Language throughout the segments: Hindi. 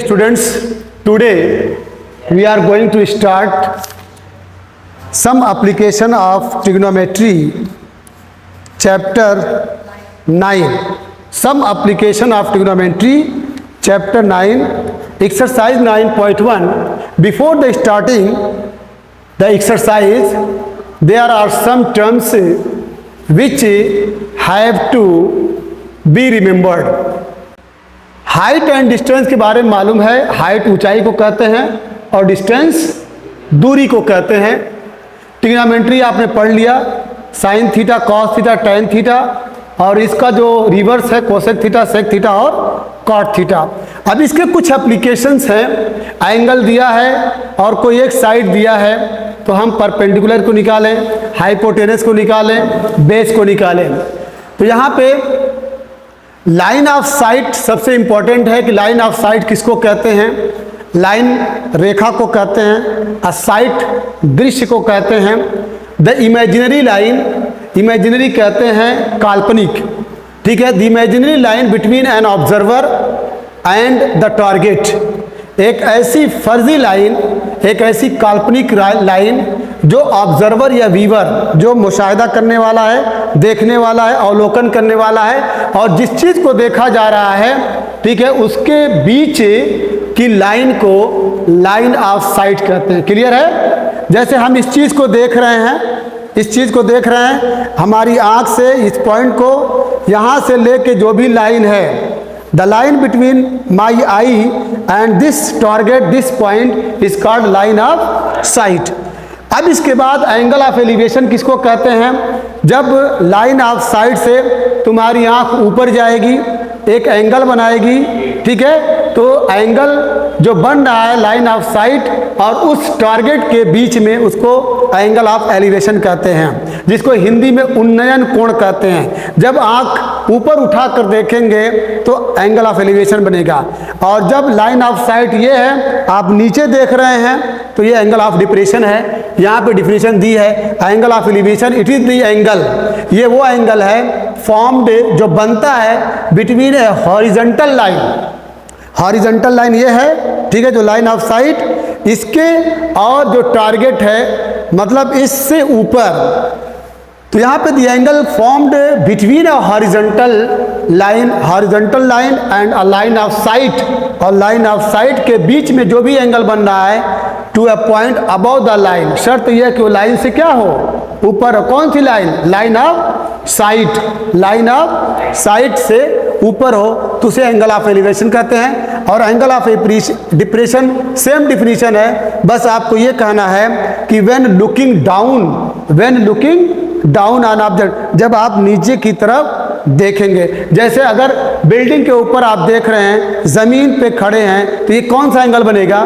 Students, today we are going to start some application of trigonometry, chapter 9. Some application of trigonometry, chapter 9, exercise 9.1. Before the starting the exercise, there are some terms which have to be remembered. Height and distance के बारे में मालूम है। हाइट ऊंचाई को कहते हैं और डिस्टेंस दूरी को कहते हैं। ट्रिग्नोमेट्री आपने पढ़ लिया, sign theta, cos theta, tan theta, और इसका जो रिवर्स है कोसेक थीटा, सेक थीटा और कॉट थीटा। अब इसके कुछ एप्लीकेशंस हैं। एंगल दिया है और कोई एक साइड दिया है तो हम परपेंडिकुलर को निकालें, हाइपोटेनस को निकालें, बेस को निकालें। तो यहाँ पे लाइन ऑफ साइट सबसे इंपॉर्टेंट है कि लाइन ऑफ साइट किसको कहते हैं। लाइन रेखा को कहते हैं, अ साइट दृश्य को कहते हैं। द इमेजिनरी लाइन, इमेजिनरी कहते हैं काल्पनिक, ठीक है। The imaginary line between an observer and the target, एक ऐसी फर्जी लाइन, एक ऐसी काल्पनिक लाइन जो ऑब्जर्वर या व्यूअर, जो मुशाहिदा करने वाला है, देखने वाला है, अवलोकन करने वाला है, और जिस चीज़ को देखा जा रहा है, ठीक है, उसके बीच की लाइन को लाइन ऑफ साइट कहते हैं। क्लियर है? जैसे हम इस चीज़ को देख रहे हैं, इस चीज़ को देख रहे हैं, हमारी आँख से इस पॉइंट को यहाँ से लेके जो भी लाइन है, the line between my eye and this target, this point is called line of sight. अब इसके बाद एंगल ऑफ एलिवेशन किसको कहते हैं। जब लाइन ऑफ साइट से तुम्हारी आंख ऊपर जाएगी, एक एंगल बनाएगी, ठीक है, तो एंगल जो बन रहा है लाइन ऑफ साइट और उस टारगेट के बीच में, उसको एंगल ऑफ एलिवेशन कहते हैं, जिसको हिंदी में उन्नयन कोण कहते हैं। जब आंख ऊपर उठा कर देखेंगे तो एंगल ऑफ एलिवेशन बनेगा, और जब लाइन ऑफ साइट ये है, आप नीचे देख रहे हैं, तो ये एंगल ऑफ डिप्रेशन है। यहाँ पे डिफिनेशन दी है, angle of elevation it is the angle, ये वो एंगल है फॉर्म्ड, जो बनता है बिटवीन ए हॉरिजॉन्टल लाइन। हॉरिजॉन्टल लाइन ये है, ठीक है, जो लाइन ऑफ साइट, इसके और जो टारगेट है, मतलब इससे ऊपर। तो यहाँ पे the angle formed between a horizontal line and a line of sight, और लाइन ऑफ साइट के बीच में जो भी एंगल बन रहा है, to a point above the line. शर्त यह है कि वो लाइन से क्या हो, ऊपर हो। कौन सी line? Line of sight. Line of sight से ऊपर हो तो उसे एंगल ऑफ एलिवेशन कहते हैं। और angle of depression same definition है, बस आपको ये कहना है कि when looking down on object, जब आप नीचे की तरफ देखेंगे। जैसे अगर बिल्डिंग के ऊपर आप देख रहे हैं, ज़मीन पे खड़े हैं, तो ये कौन सा एंगल बनेगा?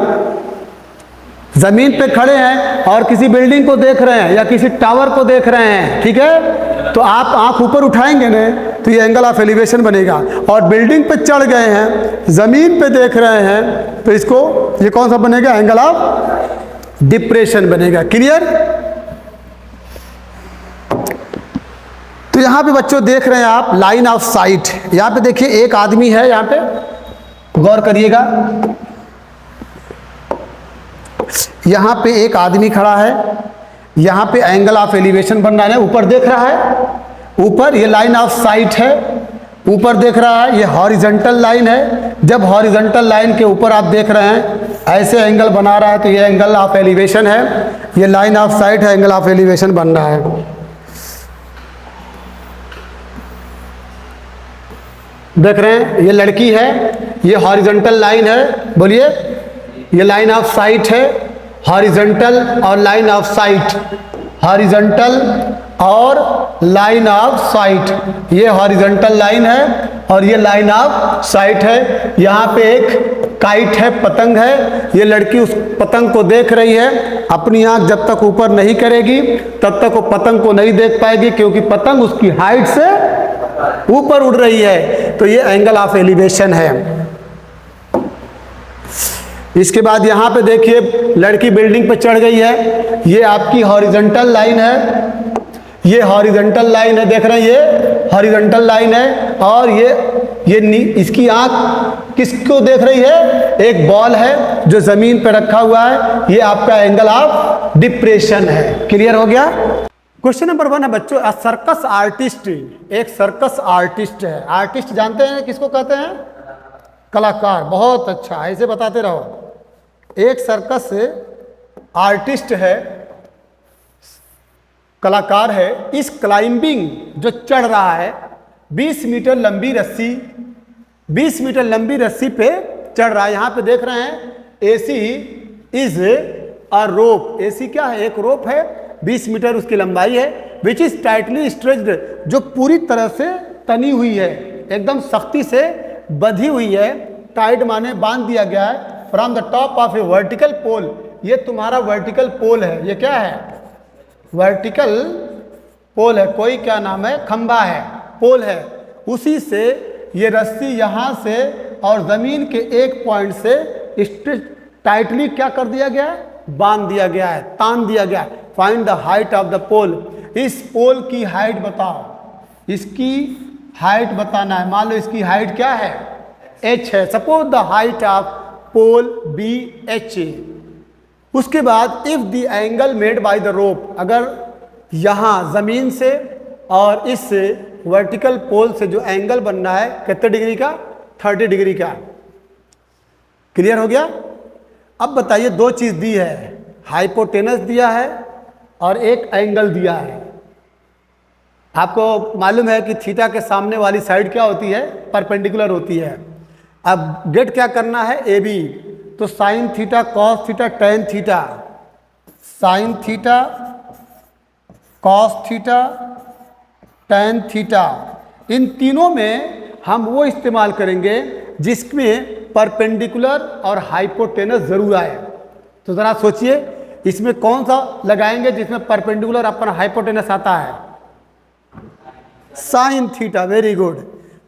ज़मीन पे खड़े हैं और किसी बिल्डिंग को देख रहे हैं या किसी टावर को देख रहे हैं, ठीक है, तो आप आंख ऊपर उठाएंगे ना, तो ये एंगल ऑफ एलिवेशन बनेगा। और बिल्डिंग पे चढ़ गए हैं, ज़मीन पे देख रहे हैं, तो इसको ये कौन सा बनेगा? एंगल ऑफ डिप्रेशन बनेगा। क्लियर? तो यहाँ पे बच्चों देख रहे हैं आप लाइन ऑफ साइट। यहाँ पे देखिए एक आदमी है, यहाँ पे गौर करिएगा, यहाँ पे एक आदमी खड़ा है, यहाँ पे एंगल ऑफ एलिवेशन बन रहा है, ऊपर देख रहा है, ऊपर ये लाइन ऑफ साइट है, ऊपर देख रहा है, ये हॉरिजॉन्टल लाइन है। जब हॉरिजॉन्टल लाइन के ऊपर आप देख रहे हैं, ऐसे एंगल बना रहा है, तो ये एंगल ऑफ एलिवेशन है। ये लाइन ऑफ साइट है, एंगल ऑफ एलिवेशन बन रहा है। देख रहे हैं, ये लड़की है, ये हॉरिजॉन्टल लाइन है, बोलिए, ये लाइन ऑफ साइट है, हॉरिजॉन्टल और लाइन ऑफ साइट, हॉरिजॉन्टल और लाइन ऑफ साइट, ये हॉरिजॉन्टल लाइन है और ये लाइन ऑफ साइट है। यहाँ पे एक काइट है, पतंग है, ये लड़की उस पतंग को देख रही है। अपनी आँख जब तक ऊपर नहीं करेगी तब तक वो पतंग को नहीं देख पाएगी, क्योंकि पतंग उसकी हाइट से ऊपर उड़ रही है। तो ये एंगल ऑफ एलिवेशन है। इसके बाद यहाँ पे देखिए लड़की बिल्डिंग पे चढ़ गई है, ये आपकी हॉरिजॉन्टल लाइन है, ये हॉरिजॉन्टल लाइन है, देख रहे हैं, ये हॉरिजॉन्टल लाइन है, और ये इसकी आंख किसको देख रही है? एक बॉल है जो जमीन पर रखा हुआ है, ये आपका एंगल ऑफ डिप्रेशन है। क्लियर हो गया? क्वेश्चन नंबर 1 है बच्चों, अ सर्कस आर्टिस्ट, एक सर्कस आर्टिस्ट है। आर्टिस्ट जानते हैं किसको कहते हैं? कलाकार। बहुत अच्छा, ऐसे बताते रहो। एक सर्कस आर्टिस्ट है, कलाकार है। इस क्लाइंबिंग, जो चढ़ रहा है 20 मीटर लंबी रस्सी, 20 मीटर लंबी रस्सी पे चढ़ रहा है। यहां पे देख रहे हैं AC is a rope. AC क्या है? एक रोप है, 20 मीटर उसकी लंबाई है। विच इज टाइटली स्ट्रेच्ड, जो पूरी तरह से तनी हुई है, एकदम सख्ती से बंधी हुई है। टाइट माने बांध दिया गया है। From the top of a vertical pole, ये तुम्हारा वर्टिकल पोल है। ये क्या है? वर्टिकल पोल है। कोई क्या नाम है? खंबा है, पोल है। उसी से ये रस्सी यहां से और जमीन के एक पॉइंट से टाइटली क्या कर दिया गया है? बांध दिया गया है, तान दिया गया है। Find the height of the pole, इस पोल की हाइट बताओ। इसकी हाइट बताना है। मान लो इसकी हाइट क्या है? h है। Suppose the height of pole be h। उसके बाद if the angle made by the rope, अगर यहां जमीन से और इस वर्टिकल पोल से जो एंगल बनना है कितने डिग्री का? 30 डिग्री का। क्लियर हो गया? अब बताइए, दो चीज दी है, हाइपोटेनस दिया है और एक एंगल दिया है। आपको मालूम है कि थीटा के सामने वाली साइड क्या होती है? परपेंडिकुलर होती है। अब गेट क्या करना है? A B. तो sine theta, cos theta, tan theta. Sine theta, cos theta, tan theta, इन तीनों में हम वो इस्तेमाल करेंगे जिसमें परपेंडिकुलर और हाइपोटेनस जरूर आए। तो ज़रा सोचिए, इसमें कौन सा लगाएंगे जिसमें परपेंडिकुलर अपन हाइपोटेनस आता है? Sine theta. Very good.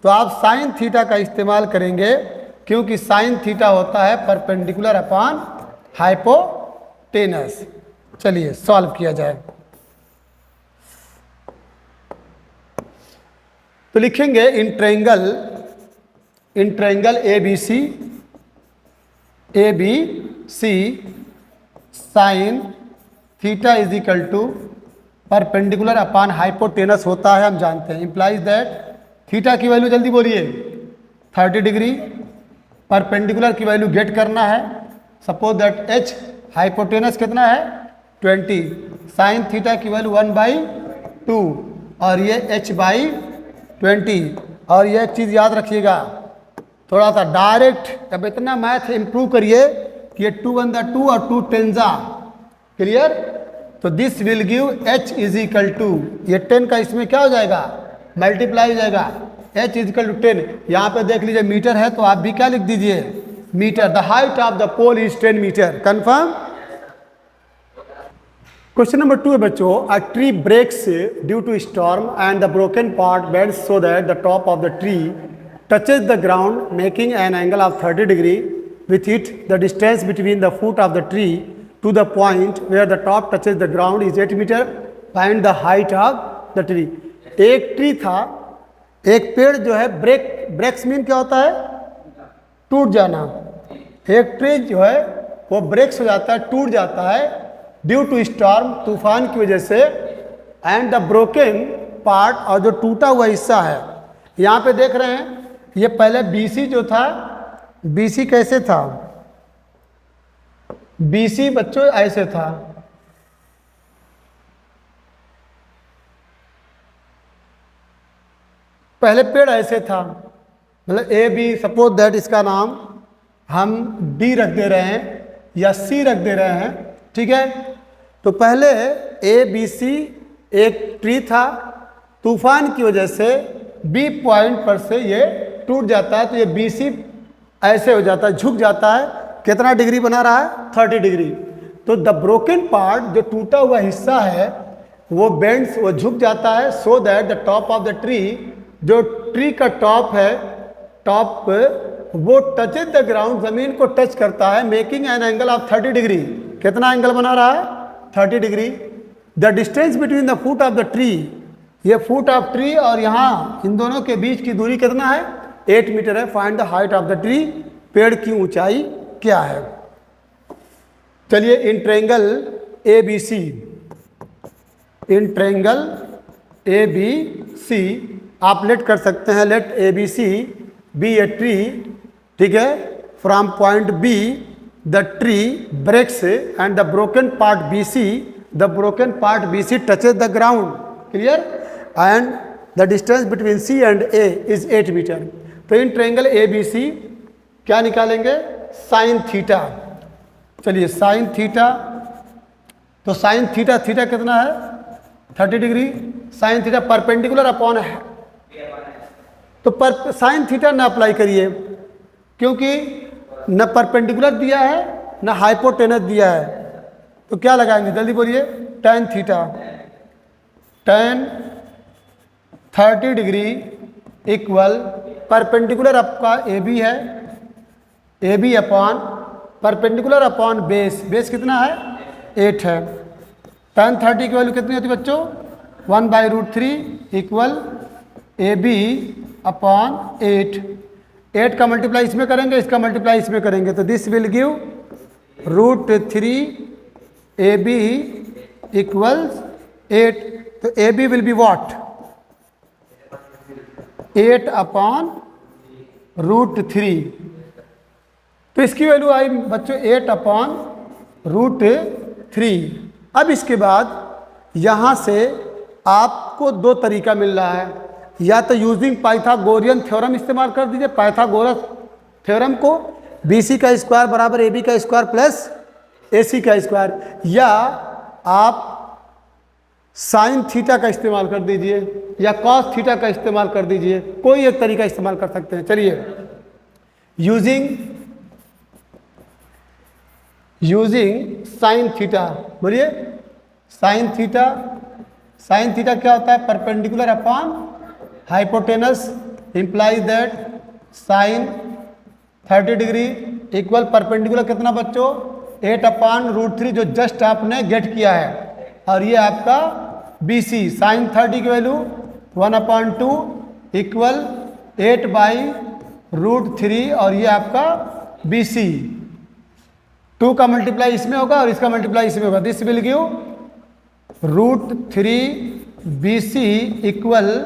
तो आप साइन थीटा का इस्तेमाल करेंगे क्योंकि साइन थीटा होता है परपेंडिकुलर अपॉन हाइपोटेनस। चलिए सॉल्व किया जाए। तो लिखेंगे in triangle A B C sine theta is equal to perpendicular upon hypotenuse होता है, हम जानते हैं। इंप्लाइज दैट थीटा की वैल्यू जल्दी बोलिए 30 डिग्री, परपेंडिकुलर की वैल्यू गेट करना है। सपोज दैट एच हाइपोटेनस कितना है? 20, साइन थीटा की वैल्यू 1/2 और ये h/20। और ये एक चीज़ याद रखिएगा, थोड़ा सा डायरेक्ट अब इतना मैथ इम्प्रूव करिए कि ये 2 1 2 और 2 10 जा। क्लियर? तो this will give h is equal to, ये 10 का इसमें क्या हो जाएगा? मल्टीप्लाई हो जाएगा। h is equal to 10। यहाँ पे देख लीजिए मीटर है तो आप भी क्या लिख दीजिए? Metre. The height of the pole is 10 metre. Confirm? Question number 2 है बच्चों, a tree breaks due to storm and the broken part bends so that the top of the tree touches the ground making an angle of 30 degree with it. The distance between the foot of the tree to the point where the top touches the ground is 8 meter. Find the height of the tree. एक ट्री था, एक पेड़ जो है ब्रेक्स मीन क्या होता है? टूट जाना। एक ट्री जो है वो ब्रेक्स हो जाता है, टूट जाता है ड्यू टू स्टॉर्म, तूफान की वजह से। एंड द ब्रोकन पार्ट, और जो टूटा हुआ हिस्सा है, यहाँ पे देख रहे हैं ये पहले BC जो था, BC कैसे था? BC बच्चों ऐसे था। पहले पेड़ ऐसे था, मतलब ए बी, सपोज दैट इसका नाम हम D रख दे रहे हैं या C रख दे रहे हैं, ठीक है? तो पहले ABC एक ट्री था, तूफान की वजह से B पॉइंट पर से ये टूट जाता है, तो ये BC ऐसे हो जाता है, झुक जाता है। कितना डिग्री बना रहा है? 30 डिग्री। तो द ब्रोकन पार्ट, जो टूटा हुआ हिस्सा है, वो बेंड्स, वो झुक जाता है, सो that the top of the tree, जो ट्री का टॉप है, टॉप वो टचेज द ग्राउंड, जमीन को टच करता है, making an angle of 30 degree. कितना एंगल बना रहा है? 30 degree. The distance between the foot of the tree, ये फुट ऑफ ट्री और यहाँ इन दोनों के बीच की दूरी कितना है? 8 मीटर है। Find the height of the tree, पेड़ की ऊंचाई क्या है। चलिए in triangle A B C, in triangle A B C आप लेट कर सकते हैं, let A B C be a tree, ठीक है, from point B the tree breaks and the broken part B C, the broken part B C touches the ground, clear, and the distance between C and A is 8 metre. तो in triangle A B C क्या निकालेंगे, साइन थीटा। चलिए साइन थीटा, तो साइन थीटा, थीटा कितना है 30 degree, sine theta perpendicular upon है, तो पर साइन थीटा न अप्लाई करिए क्योंकि न परपेंडिकुलर दिया है न हाइपोटेनस दिया है, तो क्या लगाएंगे जल्दी बोलिए, tan theta, tan 30 degree equal perpendicular आपका ए बी है, A B upon perpendicular upon base, base कितना है 8 है। टेन 30 की वैल्यू कितनी होती है बच्चों, 1/√3 इक्वल ए बी अपॉन 8, 8 का मल्टीप्लाई इसमें करेंगे, इसका मल्टीप्लाई इसमें करेंगे, तो this will give √3 A B equals 8, तो A B will be what 8 upon √3, तो इसकी वैल्यू आई बच्चों 8 अपॉन √3। अब इसके बाद यहाँ से आपको दो तरीका मिल रहा है, या तो यूजिंग पाइथागोरियन थ्योरम इस्तेमाल कर दीजिए, पाइथागोरस थ्योरम को, बी सी का स्क्वायर बराबर ए बी का स्क्वायर प्लस ए सी का स्क्वायर, या आप साइन थीटा का इस्तेमाल कर दीजिए या कॉस थीटा का इस्तेमाल कर दीजिए, कोई एक तरीका इस्तेमाल कर सकते हैं। चलिए यूजिंग साइन थीटा, बोलिए साइन थीटा, साइन थीटा क्या होता है, perpendicular upon hypotenuse, implies that sine 30 degree equal perpendicular कितना बच्चों 8 अपॉन √3 जो जस्ट आपने गेट किया है, और ये आपका बी सी, साइन 30 की वैल्यू 1/2 इक्वल 8/√3, और ये आपका बी सी, 2 का मल्टीप्लाई इसमें होगा और इसका मल्टीप्लाई इसमें होगा, this will give √3 B C equal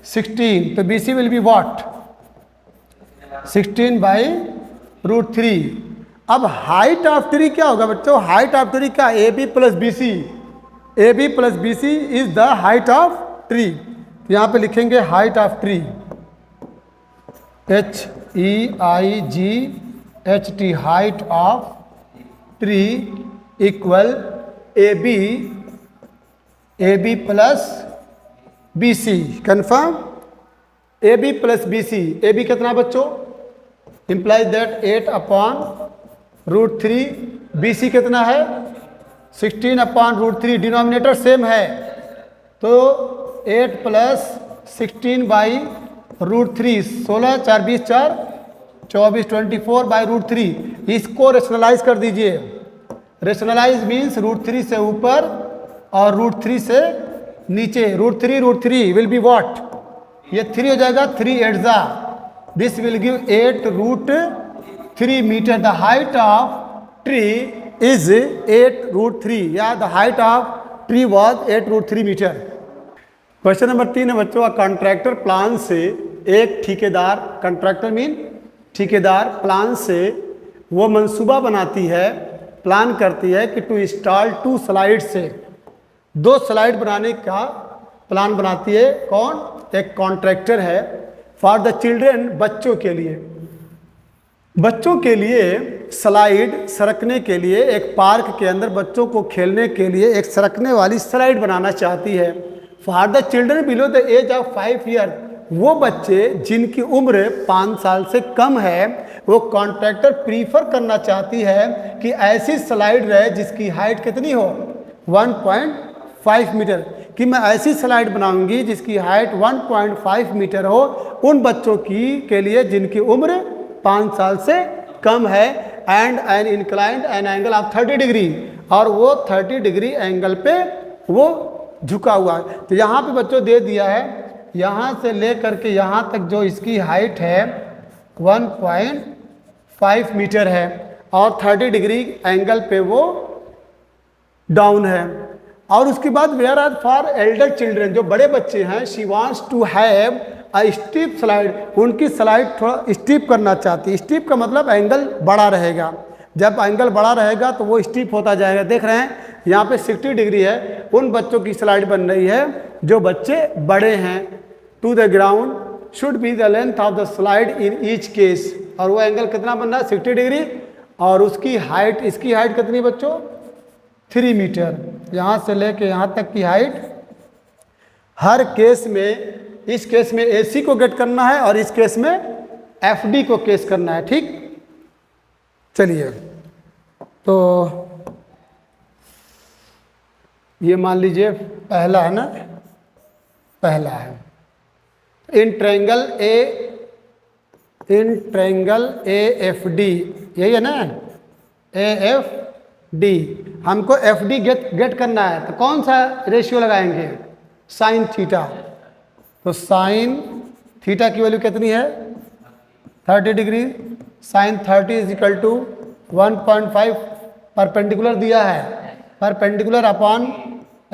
16, तो B C will be what 16/√3। अब हाइट ऑफ ट्री क्या होगा बच्चों, हाइट ऑफ ट्री क्या, A B plus B C, A B plus B C is the height of tree, तो यहाँ पे लिखेंगे height of tree, HEIGHT, height of tree equal A B plus B C, confirm, A B plus B C, A B कितना बच्चों, implies that 8 upon √3, B C कितना है 16 अपॉन √3, डिनोमिनेटर सेम है, तो 8 प्लस 16/√3, 16 4 20 4 24 24/√3, इसको रेशनलाइज कर दीजिए, रेशनलाइज मीन्स √3 से ऊपर और √3 से नीचे, √3 विल बी वॉट, ये 3 हो जाएगा, 3 8 जा, this will give 8√3 metre, the height of tree is 8√3, या the height of tree was 8√3 metre. Question number 3 है बच्चों, कॉन्ट्रैक्टर प्लान से एक ठेकेदार, कॉन्ट्रैक्टर मीन ठेकेदार, प्लान से वो मंसूबा बनाती है, प्लान करती है कि टू इंस्टॉल 2 स्लाइड से 2 स्लाइड बनाने का प्लान बनाती है, कौन, एक कॉन्ट्रैक्टर है, फॉर द चिल्ड्रेन, बच्चों के लिए, बच्चों के लिए स्लाइड सरकने के लिए, एक पार्क के अंदर बच्चों को खेलने के लिए एक सरकने वाली स्लाइड बनाना चाहती है, for the children below the age of 5 year, वो बच्चे जिनकी उम्र 5 साल से कम है, वो कॉन्ट्रैक्टर प्रीफर करना चाहती है कि ऐसी स्लाइड रहे जिसकी हाइट कितनी हो 1.5 मीटर, कि मैं ऐसी स्लाइड बनाऊंगी जिसकी हाइट 1.5 मीटर हो उन बच्चों की के लिए जिनकी उम्र 5 साल से कम है, and an inclined an angle of 30 degree, और वो 30 डिग्री एंगल पे वो झुका हुआ है। तो यहाँ पे बच्चों दे दिया है यहाँ से ले करके यहाँ तक जो इसकी हाइट है 1.5 मीटर है और 30 डिग्री एंगल पे वो डाउन है। और उसके बाद where are for elder children, जो बड़े बच्चे हैं, she wants to have a steep slide, उनकी स्लाइड थोड़ा स्टीप करना चाहती है। स्टीप का मतलब एंगल बड़ा रहेगा, जब एंगल बड़ा रहेगा तो वो स्टीप होता जाएगा। देख रहे हैं यहाँ पे 60 डिग्री है, उन बच्चों की स्लाइड बन रही है जो बच्चे बड़े हैं। To the ground should be the length of the slide in each case, और वो एंगल कितना बन रहा है 60 डिग्री, और उसकी हाइट, इसकी हाइट कितनी बच्चों 3 मीटर, यहाँ से लेके यहाँ तक की हाइट। हर केस में, इस केस में AC को गेट करना है और इस केस में FD को केस करना है। ठीक, चलिए तो ये मान लीजिए पहला है ना, पहला है इन ट्रायंगल AFD, यही है ना AFD, हमको FD गेट करना है। तो कौन सा रेशियो लगाएंगे, साइन थीटा। तो साइन थीटा की वैल्यू कितनी है 30 degree, sine 30 is equal to 1.5 perpendicular दिया है, परपेंडिकुलर अपॉन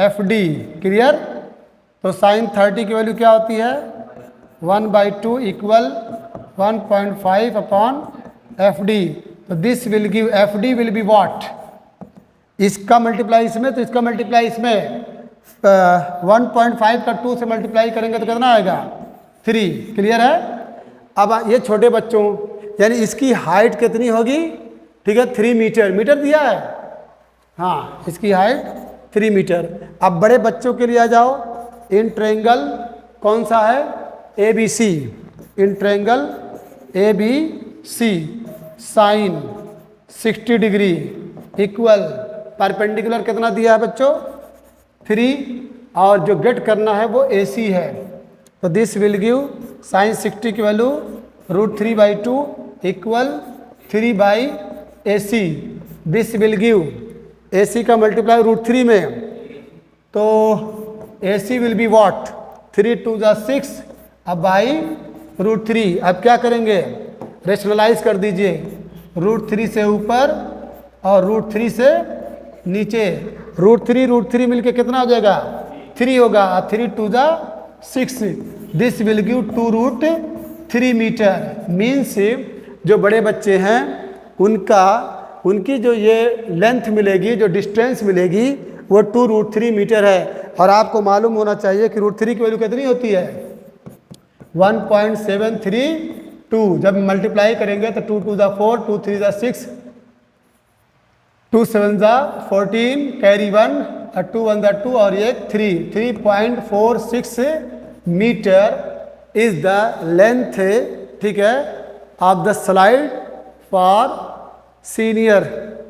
FD, क्लियर। तो साइन 30 की वैल्यू क्या होती है 1/2 इक्वल 1.5 अपॉन FD। तो this will give, FD will be what, इसका मल्टीप्लाई इसमें, तो इसका मल्टीप्लाई इसमें, 1.5 का 2 से मल्टीप्लाई करेंगे तो कितना आएगा 3, क्लियर है। अब ये छोटे बच्चों, यानी इसकी हाइट कितनी होगी, ठीक है 3 मीटर, मीटर दिया है, हाँ इसकी हाइट 3 मीटर। अब बड़े बच्चों के लिए आ जाओ, इन ट्रायंगल कौन सा है ABC, in triangle ABC sine 60 degree equal perpendicular कितना दिया है बच्चों 3, और जो गेट करना है वो AC है। तो दिस विल गिव साइन 60 की value √3/2 equal 3/AC। This will give AC का मल्टीप्लाई √3 में, तो AC विल बी व्हाट 3 2 जा 6 अब बाई √3। अब क्या करेंगे, रेशनलाइज कर दीजिए, √3 से ऊपर और √3 से नीचे, √3 मिलके कितना हो जाएगा 3 होगा, 3 2 जा 6, this will give 2√3 metre. Means जो बड़े बच्चे हैं उनकी जो ये लेंथ मिलेगी, जो डिस्टेंस मिलेगी वो 2√3 मीटर है। और आपको मालूम होना चाहिए कि √3 की वैल्यू कितनी होती है 1.732, जब मल्टीप्लाई करेंगे तो 2 2 जा 4, 2 3 जा 6, 2 7 जा 14, कैरी 1 और 2 1 जा 2 और ये 3.46 मीटर इज द लेंथ, ठीक है, of the slide for senior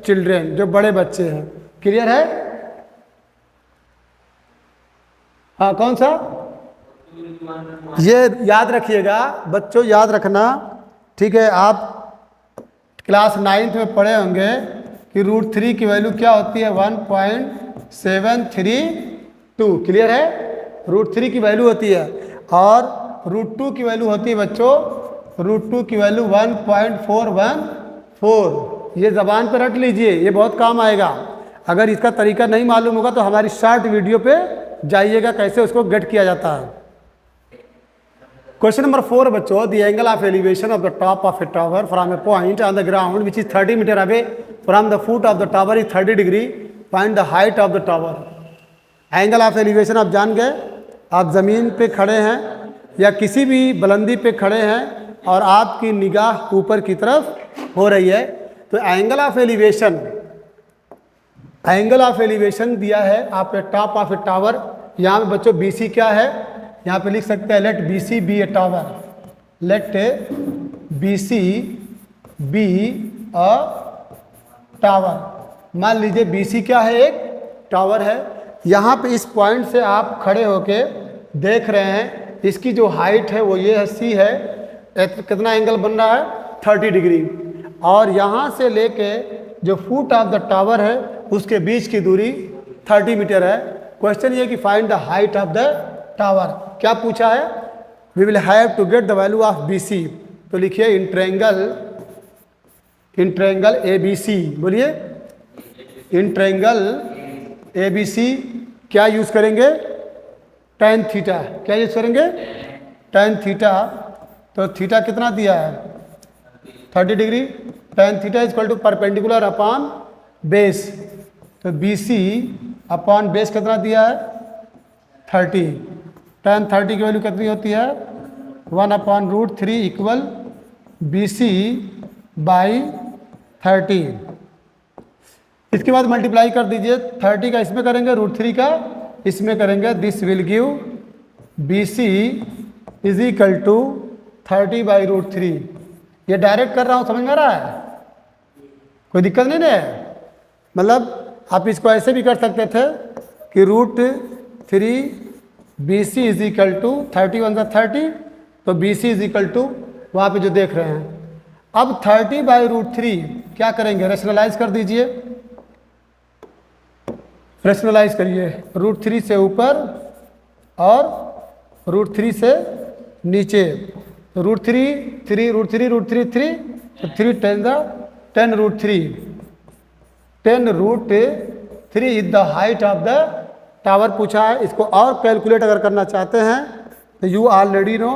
children, जो बड़े बच्चे हैं। क्लियर है, हाँ कौन सा, ये याद रखिएगा बच्चों, याद रखना, ठीक है। आप क्लास 9th में पढ़े होंगे कि √3 की वैल्यू क्या होती है 1.732, क्लियर है, √3 की वैल्यू होती है। और √2 की वैल्यू होती है बच्चों, √2 की वैल्यू 1.414। ये ज़बान पर रट लीजिए, ये बहुत काम आएगा। अगर इसका तरीका नहीं मालूम होगा तो हमारी शॉर्ट वीडियो पे जाइएगा कैसे उसको गेट किया जाता है। क्वेश्चन नंबर 4 बच्चों, the angle of elevation of the top of a tower from a point on the ground which is 30 metre away from the foot of the tower is 30 degree, find the height of the tower. Angle of elevation आप जान गए, आप ज़मीन पे खड़े हैं या किसी भी बुलंदी पे खड़े हैं और आपकी निगाह ऊपर की तरफ हो रही है, तो angle of elevation, angle of elevation दिया है आप टॉप ऑफ ए टावर। यहाँ पे बच्चों BC क्या है, यहाँ पे लिख सकते हैं let BC be a tower, let BC be a tower. मान लीजिए BC क्या है, एक टावर है। यहाँ पे इस पॉइंट से आप खड़े होके देख रहे हैं, इसकी जो हाइट है वो ये है C है, कितना एंगल बन रहा है 30 डिग्री। और यहाँ से लेके जो फुट ऑफ द टावर है उसके बीच की दूरी 30 मीटर है। क्वेश्चन ये कि find the height of the tower, क्या पूछा है we will have to get the value of B C. तो लिखिए इन ट्रायंगल ए बी सी, बोलिए इन ट्रायंगल ए बी सी क्या यूज करेंगे, tan थीटा। क्या यूज करेंगे, tan थीटा। तो थीटा कितना दिया है 30 degree, tan theta equal to perpendicular upon base. तो बी सी अपॉन बेस कितना दिया है 30। tan 30 की वैल्यू कितनी होती है 1/√3 इक्वल बी सी बाई 30। इसके बाद मल्टीप्लाई कर दीजिए, 30 का इसमें करेंगे, √3 का इसमें करेंगे। This will give B C is equal to 30/√3। ये डायरेक्ट कर रहा हूँ, समझ में आ रहा है, कोई दिक्कत नहीं है। मतलब आप इसको ऐसे भी कर सकते थे कि √3 B C is equal to 30 1 30, तो B C is equal to वहाँ पे जो देख रहे हैं। अब 30/√3 क्या करेंगे, रेशनलाइज कर दीजिए, रेशनलाइज करिए। √3 से ऊपर और √3 से नीचे। √3 3 √3 √3 3, तो 3 10√3। 10√3 is the height of the tower पूछा है। इसको और कैलकुलेट अगर करना चाहते हैं तो you already know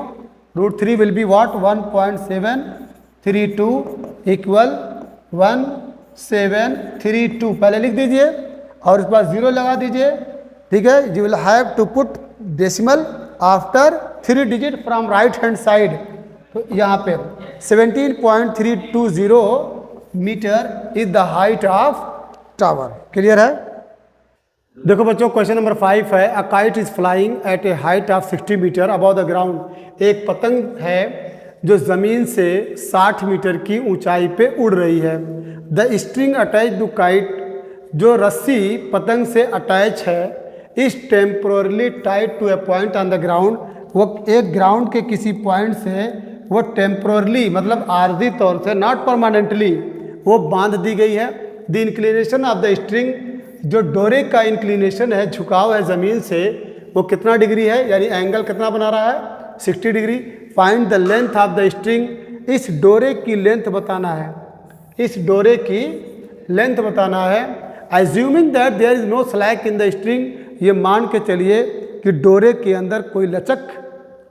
√3 will be what 1.732 equal 1732। पहले लिख दीजिए और उसके बाद 0 लगा दीजिए, ठीक है। You will have to put decimal after 3 digit from right hand side. तो यहाँ पे 17.320 metre is the height of tower. Clear है। देखो बच्चों क्वेश्चन नंबर 5 है, a kite is flying at a height of 60 metre above the ground. एक पतंग है जो ज़मीन से 60 मीटर की ऊंचाई पे उड़ रही है। The string attach to kite, जो रस्सी पतंग से अटैच है, इस temporarily tied to a point on the ground. वो एक ग्राउंड के किसी पॉइंट से वो टेम्पोरली मतलब आर्जी तौर से, नॉट परमानेंटली, वो बांध दी गई है। The inclination of the string, जो डोरे का इंक्लिनेशन है, झुकाव है ज़मीन से, वो कितना डिग्री है, यानी एंगल कितना बना रहा है 60 degree. Find the length of the string, इस डोरे की लेंथ बताना है, इस डोरे की लेंथ बताना है। Assuming that there is no slack in the string, ये मान के चलिए कि डोरे के अंदर कोई लचक,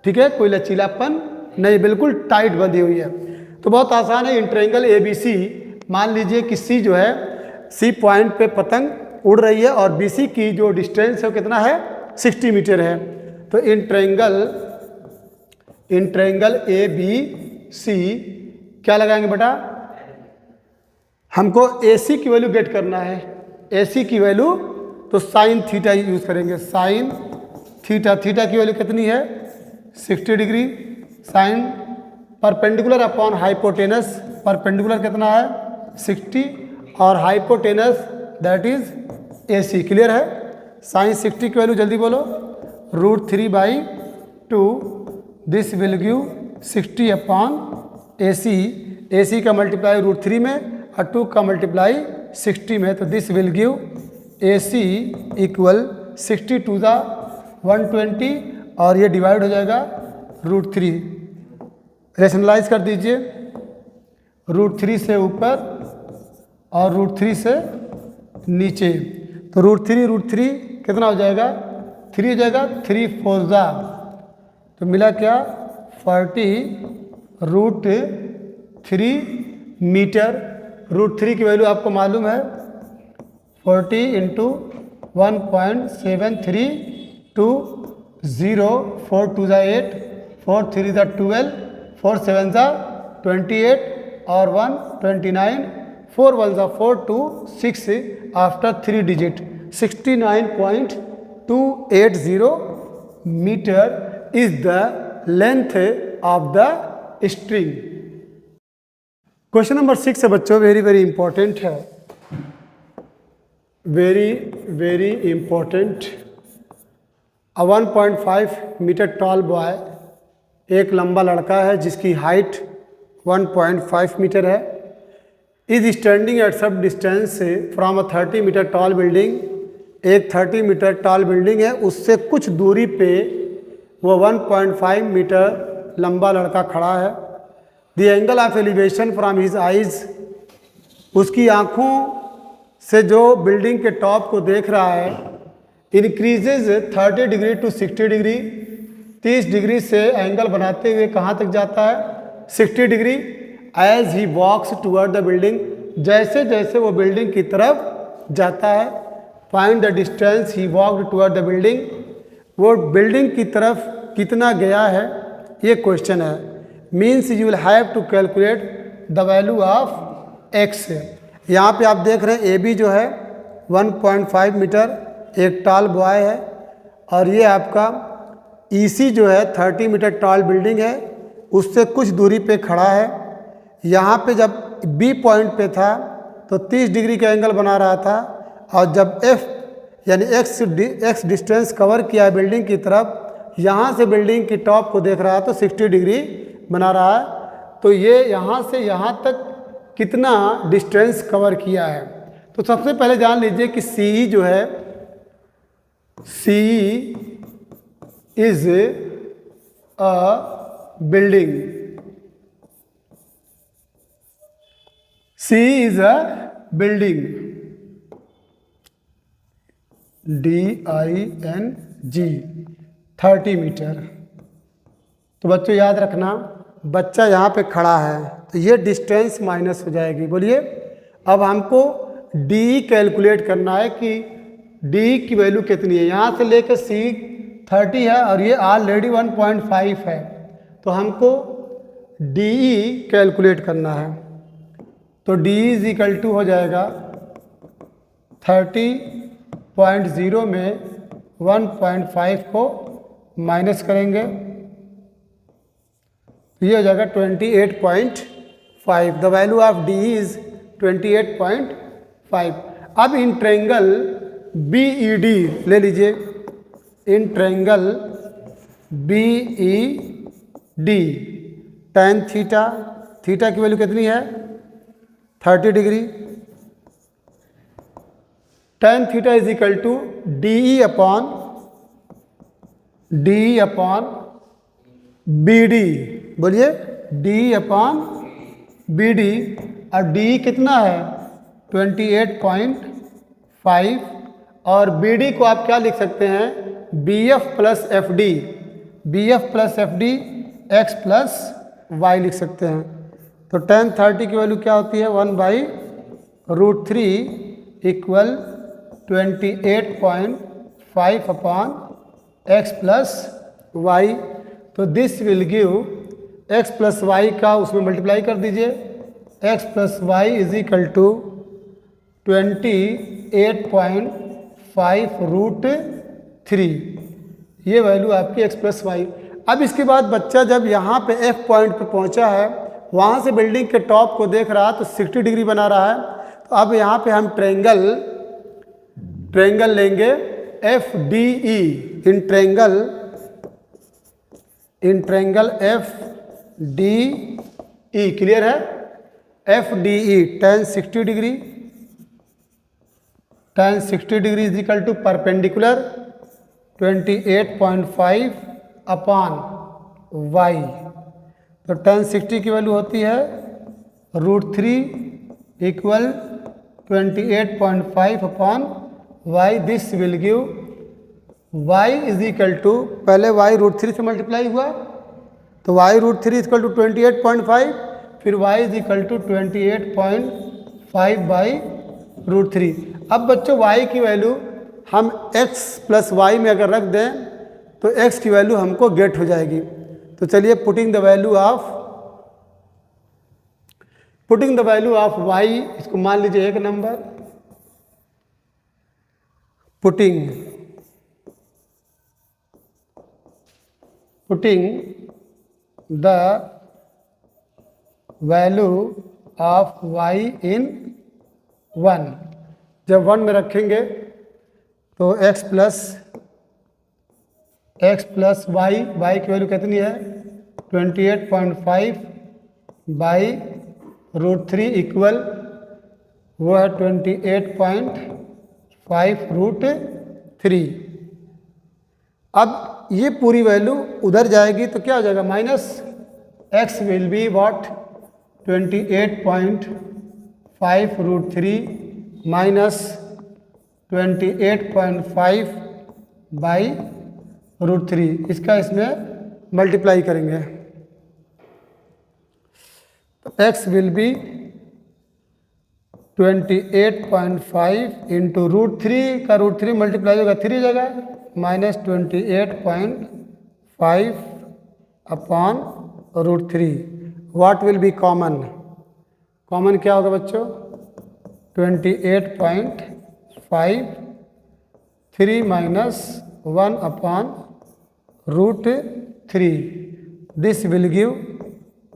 ठीक है, कोई लचीलापन नहीं, बिल्कुल टाइट बंधी हुई है। तो बहुत आसान है। इन ट्रायंगल ए बी सी, मान लीजिए कि सी जो है, सी पॉइंट पे पतंग उड़ रही है और बी सी की जो डिस्टेंस है वो कितना है 60 मीटर है। तो in triangle A B C क्या लगाएंगे बेटा, हमको ए सी की वैल्यू गेट करना है। ए सी की वैल्यू तो साइन थीटा यूज करेंगे, साइन थीटा। थीटा की वैल्यू कितनी है 60 degree. Sine perpendicular upon hypotenuse, perpendicular कितना है 60 और hypotenuse that is A C. Clear है। साइन 60 की वैल्यू जल्दी बोलो, √3/2, this will give 60 upon A C. A C का मल्टीप्लाई √3 में और 2 का मल्टीप्लाई 60 में, तो this will give A C equal 60 to the 120 और ये डिवाइड हो जाएगा √3। रेशनलाइज कर दीजिए, √3 से ऊपर और √3 से नीचे। तो √3 कितना हो जाएगा 3 हो जाएगा, 3 4 जा, तो मिला क्या 40√3 मीटर। √3 की वैल्यू आपको मालूम है 40 इंटू 1.732, 4 2 जा 8, 4 3 जा 12, 4 7 जा 28 और 1 29, 4 1 जा 4 2 6 after 3 digit 69.280 metre is the length of the string. Question number 6 है बच्चों, वेरी वेरी इंपॉर्टेंट है, very very important. A 1.5 metre tall boy, एक लंबा लड़का है जिसकी हाइट 1.5 मीटर है, is standing at some distance from a 30 metre tall building. एक 30 मीटर टॉल बिल्डिंग है, उससे कुछ दूरी पे वो 1.5 मीटर लंबा लड़का खड़ा है। The angle of elevation from his eyes, उसकी आँखों से जो बिल्डिंग के टॉप को देख रहा है, increases 30 degree to 60 degree, 30 degree से एंगल बनाते हुए कहाँ तक जाता है, 60 degree. As he walks toward the building, जैसे जैसे वो बिल्डिंग की तरफ जाता है। Find the distance he walked toward the building, वो बिल्डिंग की तरफ कितना गया है, ये क्वेश्चन है। Means you will have to calculate the value of x. यहाँ पे आप देख रहे हैं ए बी जो है 1.5 मीटर, एक टॉल बॉय है, और ये आपका ई सी जो है 30 मीटर टॉल बिल्डिंग है, उससे कुछ दूरी पे खड़ा है। यहाँ पे जब बी पॉइंट पे था तो 30 डिग्री का एंगल बना रहा था, और जब एफ यानी एक्स डिस्टेंस कवर किया बिल्डिंग की तरफ, यहाँ से बिल्डिंग की टॉप को देख रहा है तो 60 डिग्री बना रहा है। तो ये यहाँ से यहाँ तक कितना डिस्टेंस कवर किया है। तो सबसे पहले जान लीजिए कि सी जो है, C is a building, C is a building, DING 30 metre. तो बच्चों याद रखना, बच्चा यहाँ पे खड़ा है तो ये डिस्टेंस माइनस हो जाएगी। बोलिए, अब हमको डी कैलकुलेट करना है कि डी की वैल्यू कितनी है। यहाँ से लेकर सी 30 है और ये ऑलरेडी 1.5 है, तो हमको डी कैलकुलेट करना है। तो डी इज इक्वल टू हो जाएगा 30.0 में 1.5 को माइनस करेंगे, तो ये हो जाएगा 28.5। The value of D is 28.5। अब इन ट्रायंगल BED ले लीजिए, in triangle BED tan theta, theta की वैल्यू कितनी है 30 degree. tan theta is equal to DE upon BD। बोलिए, DE अपॉन BD, और D कितना है 28.5, और BD को आप क्या लिख सकते हैं, BF plus FD, BF plus FD x plus y लिख सकते हैं। तो tan 30 की वैल्यू क्या होती है 1/√3 equal 28.5 upon x plus y। तो this will give x plus y का उसमें मल्टीप्लाई कर दीजिए, x plus y is equal to 28.5√3। ये वैल्यू आपकी x प्लस वाई। अब इसके बाद बच्चा जब यहाँ पे F पॉइंट पे पहुँचा है, वहाँ से बिल्डिंग के टॉप को देख रहा है तो 60 डिग्री बना रहा है। तो अब यहाँ पे हम ट्रायंगल लेंगे FDE, in triangle FDE, clear है, FDE tan 60 degree, tan 60 degree is equal to perpendicular 28.5 upon y। तो tan 60 की वैल्यू होती है √3 equal 28.5 upon y। This will give y is equal to, पहले y √3 से मल्टीप्लाई हुआ तो y √3 इज इक्वल टू 28.5, फिर y इज इक्वल टू 28.5/√3। अब बच्चों y की वैल्यू हम x प्लस वाई में अगर रख दें तो x की वैल्यू हमको गेट हो जाएगी। तो चलिए, putting the value of y, इसको मान लीजिए 1 number, putting the value of y इन 1। जब 1 में रखेंगे तो x प्लस वाई, y की वैल्यू कितनी है 28.5/√3 इक्वल वो है 28.5√3। अब ये पूरी वैल्यू उधर जाएगी तो क्या हो जाएगा, minus x will be what 28.5 root 3 minus 28.5 by root 3, इसका इसमें मल्टीप्लाई करेंगे तो x will be 28.5 into root 3 का रूट 3 मल्टीप्लाई होगा 3 जगह minus 28.5 upon root 3। What will be common, common क्या होगा बच्चों 28.5 3 minus 1 upon root 3, this will give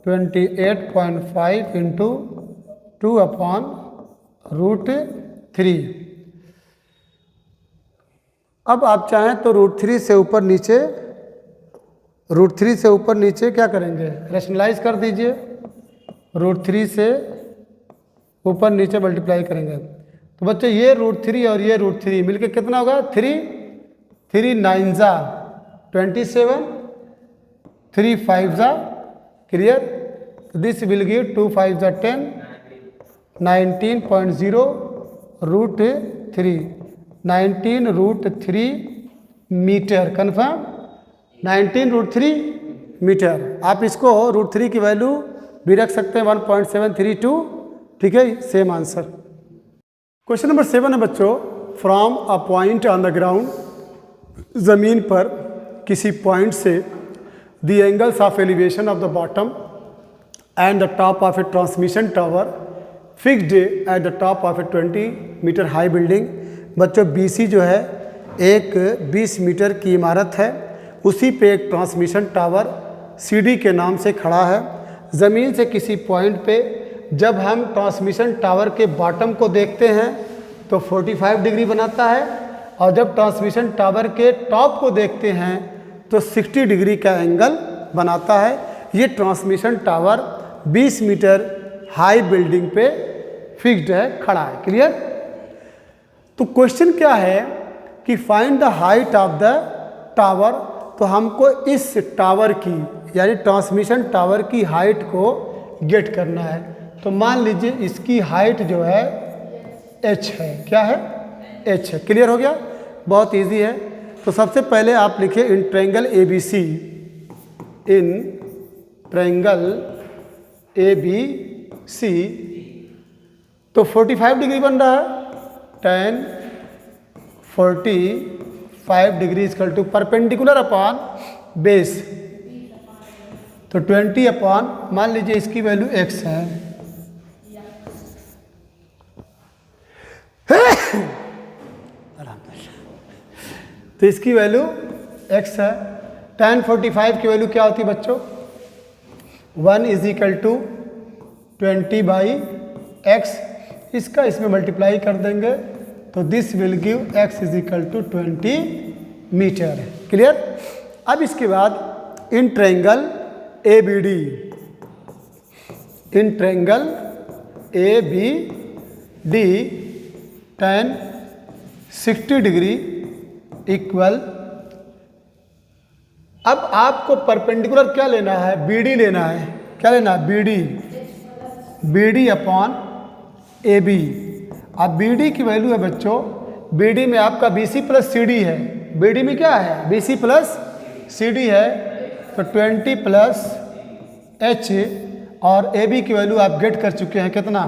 28.5 into 2 upon root 3। अब आप चाहें तो रूट 3 से ऊपर नीचे क्या करेंगे, रेशनलाइज कर दीजिए। रूट 3 से ऊपर नीचे मल्टीप्लाई करेंगे तो बच्चों ये रूट 3 और ये रूट 3 मिलके कितना होगा 3 9 जा 27, 3 5 जा क्लियर, दिस विल गिव 2 5 जा 10, 19.0 root 3, 19 root 3 metre, confirm 19 root 3 metre. आप इसको रूट 3 की वैल्यू भी रख सकते हैं 1.732, ठीक है, सेम आंसर। क्वेश्चन नंबर 7 है बच्चों, from a point on the ground, ज़मीन पर किसी पॉइंट से the angles of elevation of the bottom and the top of a transmission tower fixed at the top of a 20 metre high building. बच्चों BC जो है एक 20 मीटर की इमारत है, उसी पे एक ट्रांसमिशन टावर CD के नाम से खड़ा है। ज़मीन से किसी पॉइंट पे जब हम ट्रांसमिशन टावर के बॉटम को देखते हैं तो 45 डिग्री बनाता है, और जब ट्रांसमिशन टावर के टॉप को देखते हैं तो 60 डिग्री का एंगल बनाता है। ये transmission tower 20 metre high building पे फिक्स्ड है, खड़ा है, क्लियर। तो क्वेश्चन क्या है कि find the height of the tower, तो हमको इस टावर की यानी ट्रांसमिशन टावर की हाइट को गेट करना है। तो मान लीजिए इसकी हाइट जो है h है, क्या है h है, क्लियर हो गया, बहुत इजी है। तो सबसे पहले आप लिखिए in triangle ABC, in triangle ABC तो 45 डिग्री बन रहा है, tan 45 degree equal to perpendicular upon base, तो 20 अपॉन मान लीजिए इसकी वैल्यू x है तो इसकी वैल्यू x है। tan 45 की वैल्यू क्या होती है बच्चों 1 is equal to 20 by x, इसका इसमें मल्टीप्लाई कर देंगे तो this will give x is equal to 20 metre, clear. अब इसके बाद in triangle ABD, in triangle ABD tan 60 degree equal, अब आपको परपेंडिकुलर क्या लेना है BD लेना है, क्या लेना है BD अपॉन AB। अब BD की वैल्यू है बच्चों, BD में आपका BC प्लस CD है, BD में क्या है BC प्लस CD है, तो 20 प्लस H और AB की वैल्यू आप गेट कर चुके हैं कितना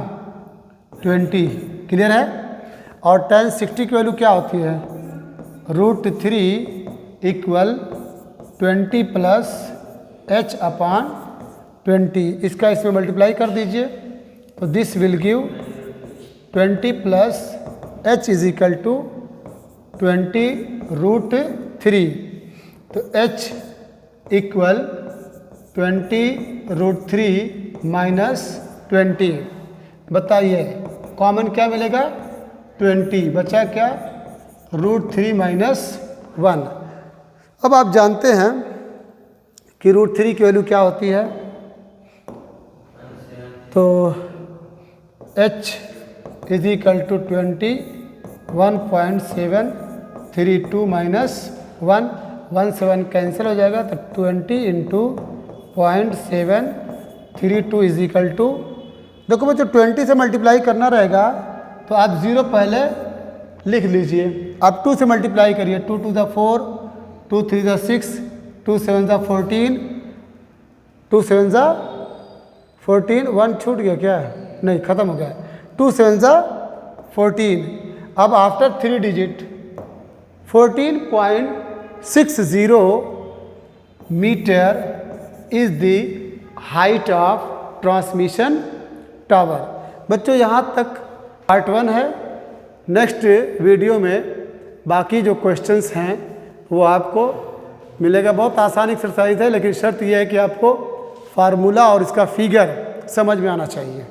20, क्लियर है। और tan 60 की वैल्यू क्या होती है root 3 equal 20 plus H upon 20, इसका इसमें मल्टीप्लाई कर दीजिए तो this will give 20 plus H is equal to 20 root 3, तो H इक्वल 20 रूट 3 माइनस 20, बताइए कॉमन क्या मिलेगा 20, बचा क्या रूट 3 माइनस 1। अब आप जानते हैं कि रूट 3 की वैल्यू क्या होती है, तो H is equal to 20 1.732 minus 1, 1 से 1 कैंसिल हो जाएगा, तो 20 इंटू 0.732 इज इक्वल टू, देखो बच्चों 20 से मल्टीप्लाई करना रहेगा तो आप 0 पहले लिख लीजिए। अब 2 से मल्टीप्लाई करिए, 2 2 ज़ा 4, 2 3 ज़ा 6, 2 7 ज़ा 14, 2 7 ज़ा 14, 1 छूट गया क्या? नहीं, ख़त्म हो गया। 2 7 ज़ा 14। अब after 3 digit 14.60 metre is the height of transmission tower. बच्चों यहाँ तक पार्ट 1 है। नेक्स्ट वीडियो में बाकी जो क्वेश्चंस हैं वो आपको मिलेगा। बहुत आसान एक्सरसाइज है, लेकिन शर्त यह है कि आपको फार्मूला और इसका फिगर समझ में आना चाहिए।